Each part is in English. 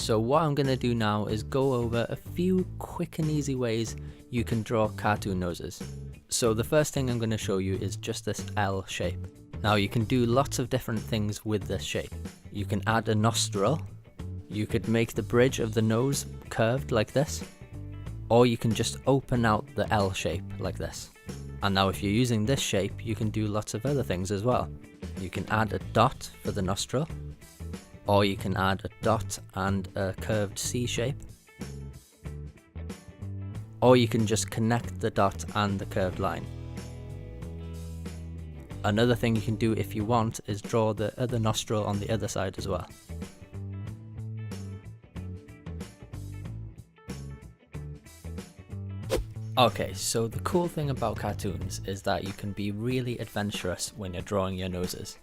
So what I'm going to do now is go over a few quick and easy ways you can draw cartoon noses. So the first thing I'm going to show you is just this L shape. Now you can do lots of different things with this shape. You can add a nostril, you could make the bridge of the nose curved like this, or you can just open out the L shape like this. And now if you're using this shape, you can do lots of other things as well. You can add a dot for the nostril, or you can add a dot and a curved C shape, or you can just connect the dot and the curved line. Another thing you can do if you want is draw the other nostril on the other side as well. Okay, so the cool thing about cartoons is that you can be really adventurous when you're drawing your noses.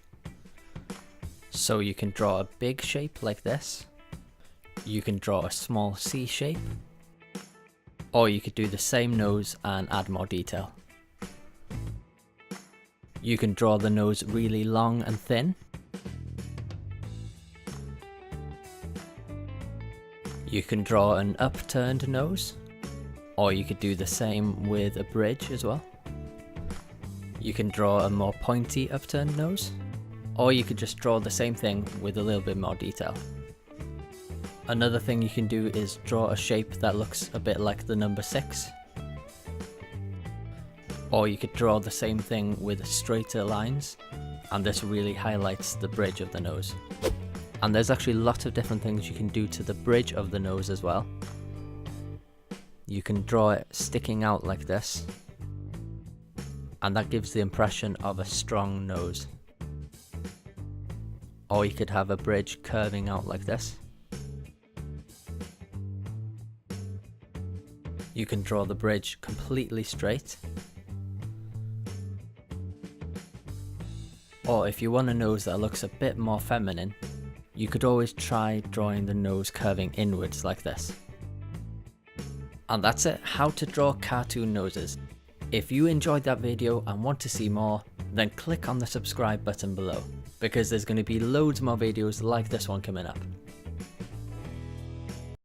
So you can draw a big shape like this, you can draw a small C shape, or you could do the same nose and add more detail. You can draw the nose really long and thin. You can draw an upturned nose, or you could do the same with a bridge as well. You can draw a more pointy upturned nose, or you could just draw the same thing with a little bit more detail. Another thing you can do is draw a shape that looks a bit like the number 6. Or you could draw the same thing with straighter lines, and this really highlights the bridge of the nose. And there's actually lots of different things you can do to the bridge of the nose as well. You can draw it sticking out like this, and that gives the impression of a strong nose. Or you could have a bridge curving out like this. You can draw the bridge completely straight. Or if you want a nose that looks a bit more feminine, you could always try drawing the nose curving inwards like this. And that's it, how to draw cartoon noses. If you enjoyed that video and want to see more, then click on the subscribe button below, because there's going to be loads more videos like this one coming up.